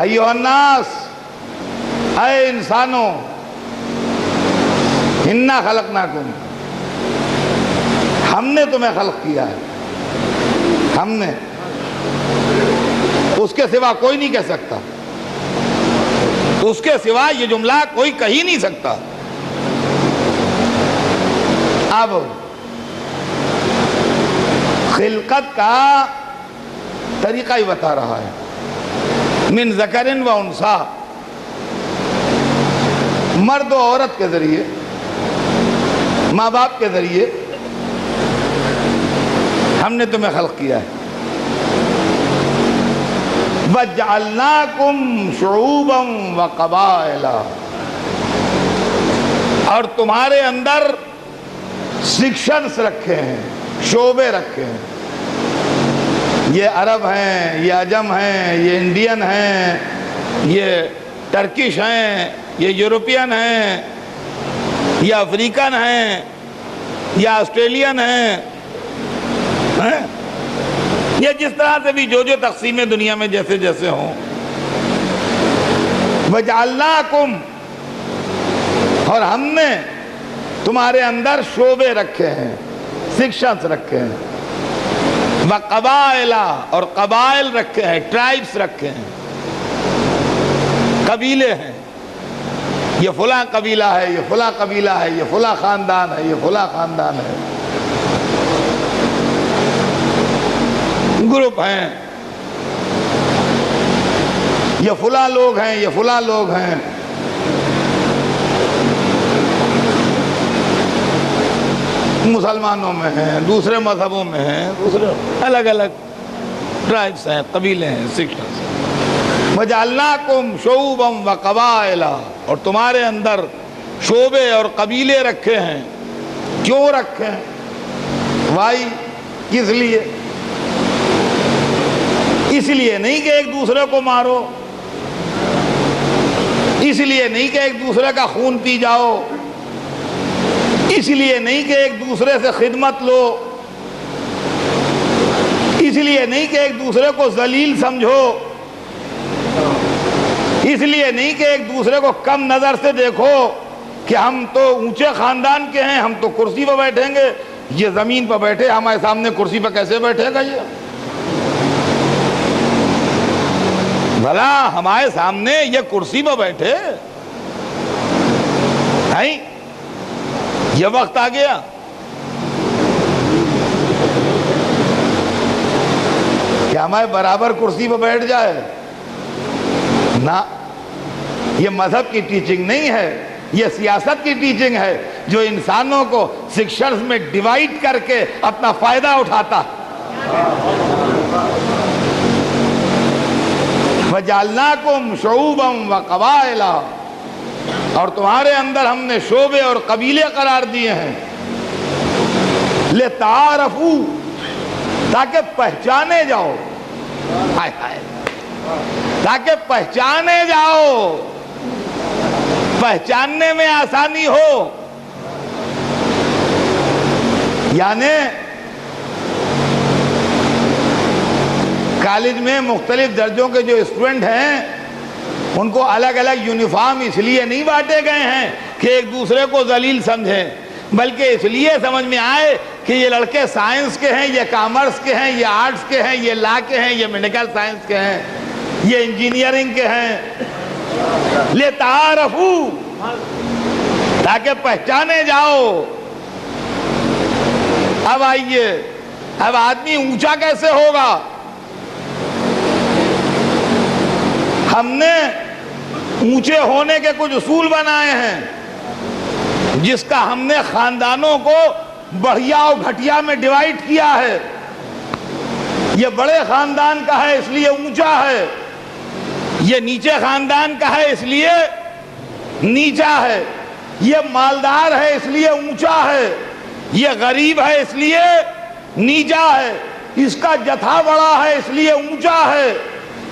ایھا الناس، اے انسانوں، انا خلقناکم، ہم نے تمہیں خلق کیا ہے، ہم نے، اس کے سوا کوئی نہیں کہہ سکتا، اس کے سوا یہ جملہ کوئی کہہ نہیں سکتا۔ اب خلقت کا طریقہ ہی بتا رہا ہے، من ذکر و انثیٰ، مرد و عورت کے ذریعے، ماں باپ کے ذریعے ہم نے تمہیں خلق کیا ہے۔ وَجَعَلْنَاكُمْ شُعُوبًا وَقَبَائِلَ، اور تمہارے اندر سیکشنز رکھے ہیں، شعبے رکھے ہیں، یہ عرب ہیں، یہ عجم ہیں، یہ انڈین ہیں، یہ ٹرکش ہیں، یہ یورپین ہیں، یہ افریقن ہیں، یا آسٹریلین ہیں، یہ جس طرح سے بھی جو تقسیمیں دنیا میں جیسے جیسے ہوں۔ وَجَعَلْنَاكُمْ، اور ہم نے تمہارے اندر شعبے رکھے ہیں، سیکشنز رکھے ہیں، وَقَبَائِلَ، اور قبائل رکھے ہیں، ٹرائبس رکھے ہیں، قبیلے ہیں، یہ فلاں قبیلہ ہے، یہ فلاں قبیلہ ہے، یہ فلاں خاندان ہے، یہ فلاں خاندان ہے، گروپ ہیں، یہ فلاں لوگ ہیں، یہ فلاں لوگ ہیں۔ مسلمانوں میں ہیں، دوسرے مذہبوں میں ہیں، دوسرے الگ الگ ٹرائبس ہیں، قبیلے ہیں، سیکشنز ہیں۔ وَجَعَلْنَاكُمْ شُعُوبًا وَقَبَائِلَ، اور تمہارے اندر شعبے اور قبیلے رکھے ہیں۔ کیوں رکھے ہیں؟ وائی، کس لیے؟ اس لیے نہیں کہ ایک دوسرے کو مارو، اس لیے نہیں کہ ایک دوسرے کا خون پی جاؤ، اس لیے نہیں کہ ایک دوسرے سے خدمت لو، اس لیے نہیں کہ ایک دوسرے کو ذلیل سمجھو، اس لیے نہیں کہ ایک دوسرے کو کم نظر سے دیکھو کہ ہم تو اونچے خاندان کے ہیں، ہم تو کرسی پہ بیٹھیں گے، یہ زمین پہ بیٹھے ہمارے سامنے کرسی پہ کیسے بیٹھے گا؟ یہ بھلا ہمارے سامنے یہ کرسی پہ بیٹھے ہیں؟ یہ وقت آ گیا کہ ہمارے برابر کرسی پہ بیٹھ جائے؟ نہ، یہ مذہب کی ٹیچنگ نہیں ہے، یہ سیاست کی ٹیچنگ ہے، جو انسانوں کو سیکشنز میں ڈیوائیڈ کر کے اپنا فائدہ اٹھاتا۔ وَجَعَلْنَاكُمْ شُعُوبًا وَقَبَائِلَ، اور تمہارے اندر ہم نے شعبے اور قبیلے قرار دیے ہیں، لِتَعَارَفُوا، تاکہ پہچانے جاؤ، تاکہ پہچانے جاؤ، پہچاننے میں آسانی ہو۔ یعنی کالج میں مختلف درجوں کے جو اسٹوڈنٹ ہیں ان کو الگ الگ یونیفارم اس لیے نہیں بانٹے گئے ہیں کہ ایک دوسرے کو ذلیل سمجھیں، بلکہ اس لیے سمجھ میں آئے کہ یہ لڑکے سائنس کے ہیں، یہ کامرس کے ہیں، یہ آرٹس کے ہیں، یہ لا کے ہیں، یہ میڈیکل سائنس کے ہیں، یہ انجینئرنگ کے ہیں۔ لِتَعَارَفُوا، تاکہ پہچانے جاؤ۔ اب آئیے، اب آدمی اونچا کیسے ہوگا؟ ہم نے اونچے ہونے کے کچھ اصول بنائے ہیں، جس کا ہم نے خاندانوں کو بڑھیا اور گھٹیا میں ڈیوائیڈ کیا ہے۔ یہ بڑے خاندان کا ہے اس لیے اونچا ہے، یہ نیچے خاندان کا ہے اس لیے نیچا ہے، یہ مالدار ہے اس لیے اونچا ہے، یہ غریب ہے اس لیے نیچا ہے، اس کا جتھا بڑا ہے اس لیے اونچا ہے،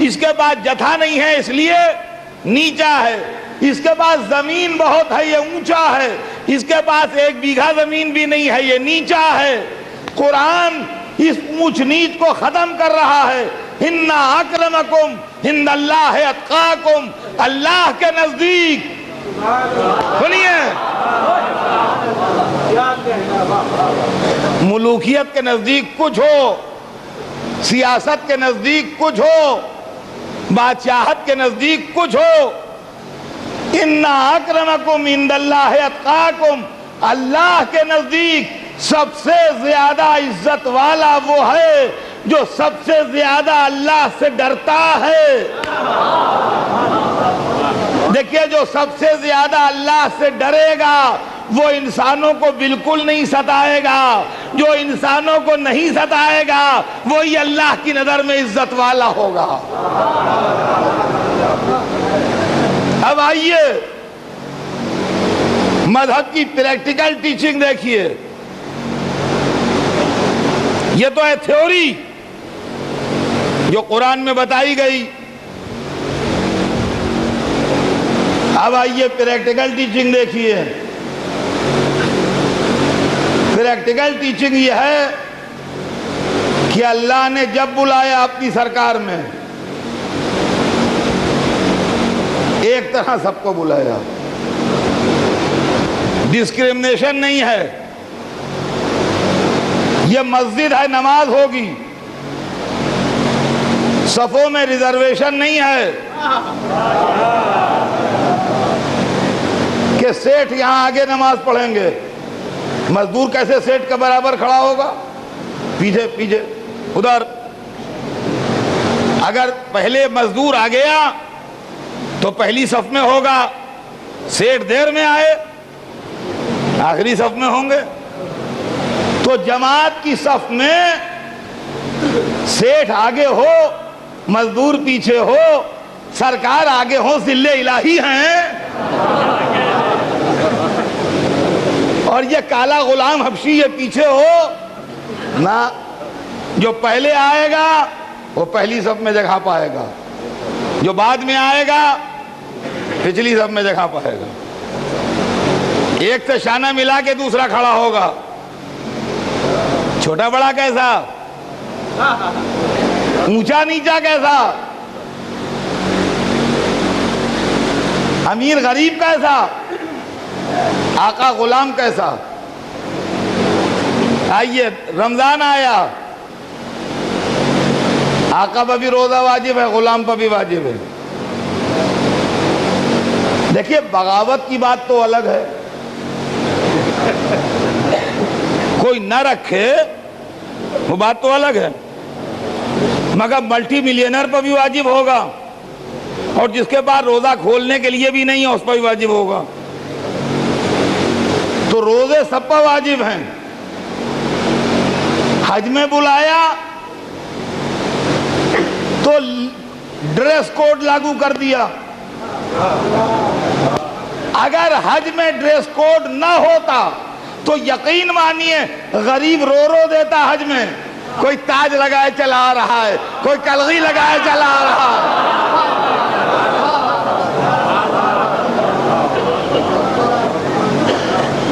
اس کے پاس جتھا نہیں ہے اس لیے نیچا ہے، اس کے پاس زمین بہت ہے یہ اونچا ہے، اس کے پاس 1 بیگھا زمین بھی نہیں ہے یہ نیچا ہے۔ قرآن اس اونچ نیچ کو ختم کر رہا ہے، اِنَّ أَكْرَمَكُمْ عِندَ اللَّهِ أَتْقَاكُمْ، اللہ کے نزدیک، سنیے، ملوکیت کے نزدیک کچھ ہو، سیاست کے نزدیک کچھ ہو، بادشاہت کے نزدیک کچھ ہو، اِنَّ أَكْرَمَكُمْ عِندَ اللَّهِ أَتْقَاكُمْ، اللہ کے نزدیک سب سے زیادہ عزت والا وہ ہے جو سب سے زیادہ اللہ سے ڈرتا ہے۔ دیکھیے، جو سب سے زیادہ اللہ سے ڈرے گا وہ انسانوں کو بالکل نہیں ستائے گا، جو انسانوں کو نہیں ستائے گا وہی اللہ کی نظر میں عزت والا ہوگا۔ اب آئیے مذہب کی پریکٹیکل ٹیچنگ دیکھیے، یہ تو ہے تھیوری جو قرآن میں بتائی گئی۔ اب آئیے پریکٹیکل ٹیچنگ دیکھیے۔ پریکٹیکل ٹیچنگ یہ ہے کہ اللہ نے جب بلایا اپنی سرکار میں ایک طرح سب کو بلایا، ڈسکریمنیشن نہیں ہے۔ یہ مسجد ہے، نماز ہوگی، صفوں میں ریزرویشن نہیں ہے کہ سیٹھ یہاں آگے نماز پڑھیں گے، مزدور کیسے سیٹھ کے برابر کھڑا ہوگا؟ پیچھے پیچھے ادھر۔ اگر پہلے مزدور آ گیا تو پہلی صف میں ہوگا، سیٹھ دیر میں آئے آخری صف میں ہوں گے۔ تو جماعت کی صف میں سیٹھ آگے ہو، مزدور پیچھے ہو، سرکار آگے ہو، ذل الہی ہیں، اور یہ کالا غلام حبشی یہ پیچھے ہو نہ۔ جو پہلے آئے گا وہ پہلی صف میں جگہ پائے گا، جو بعد میں آئے گا پچھلی صف میں جگہ پائے گا۔ ایک سے شانہ ملا کے دوسرا کھڑا ہوگا، چھوٹا بڑا کیسا، اونچا نیچا کیسا، امیر غریب کیسا، آقا غلام کیسا۔ آئیے رمضان آیا، آقا پہ بھی روزہ واجب ہے، غلام پہ بھی واجب ہے۔ دیکھیے بغاوت کی بات تو الگ ہے، کوئی نہ رکھے وہ بات تو الگ ہے، مگر ملٹی ملینر پر بھی واجب ہوگا، اور جس کے بعد روزہ کھولنے کے لیے بھی نہیں ہے اس پر بھی واجب ہوگا۔ تو روزے سب پر واجب ہیں۔ حج میں بلایا تو ڈریس کوڈ لاگو کر دیا۔ اگر حج میں ڈریس کوڈ نہ ہوتا تو یقین مانیے غریب رو رو دیتا حج میں، کوئی تاج لگائے چلا آ رہا ہے، کوئی کلغی لگائے چلا آ رہا ہے۔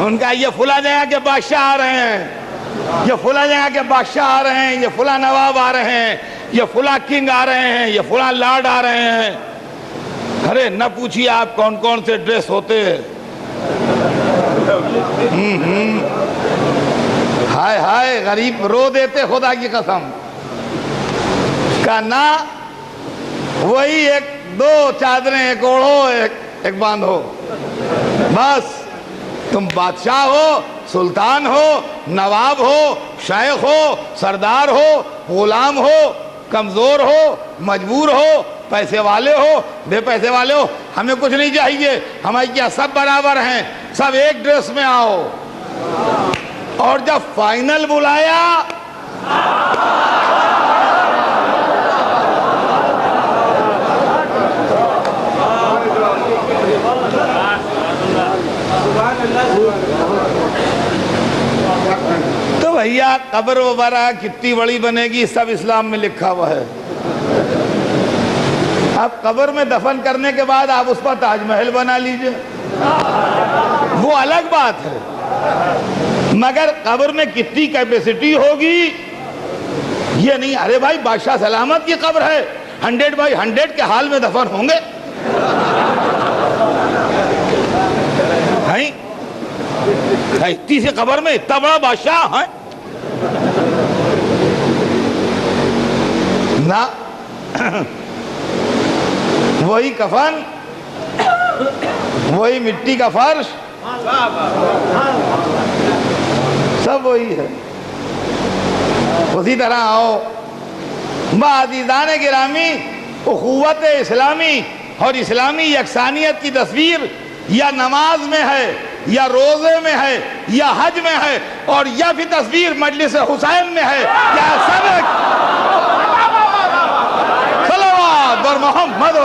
ان کا یہ فلاں جگہ کے بادشاہ آ رہے ہیں، یہ فلاں جگہ کے بادشاہ آ رہے ہیں، یہ فلاں نواب آ رہے ہیں، یہ فلاں کنگ آ رہے ہیں، یہ فلاں لارڈ آ رہے ہیں۔ ارے نہ پوچھیے آپ کون کون سے ڈریس ہوتے ہیں۔ ہائے ہائے غریب رو دیتے خدا کی قسم۔ کہنا وہی ایک دو چادریں ایک اوڑھو ایک باندھو، بس تم بادشاہ ہو، سلطان ہو، نواب ہو، شیخ ہو، سردار ہو، غلام ہو، کمزور ہو، مجبور ہو، پیسے والے ہو، بے پیسے والے ہو، ہمیں کچھ نہیں چاہیے، ہمارے کیا سب برابر ہیں، سب ایک ڈریس میں آؤ۔ اور جب فائنل بلایا تو بھیا قبر وغیرہ کتنی بڑی بنے گی سب اسلام میں لکھا ہوا ہے۔ اب قبر میں دفن کرنے کے بعد آپ اس پر تاج محل بنا لیجئے، وہ الگ بات ہے، مگر قبر میں کتنی کیپیسٹی ہوگی یہ نہیں ارے بھائی بادشاہ سلامت کی قبر ہے 100/100 کے حال میں دفن ہوں گے. اتنی سی قبر میں اتنا بڑا بادشاہ ہے نہ. وہی کفن, وہی مٹی کا فرش, سب وہی ہے. اسی طرح آؤ عزیزان گرامی, اخوت اسلامی اور اسلامی یکسانیت کی تصویر یا نماز میں ہے یا روزے میں ہے یا حج میں ہے, اور یا پھر تصویر مجلس حسین میں ہے یا سبق صلوات بر محمد.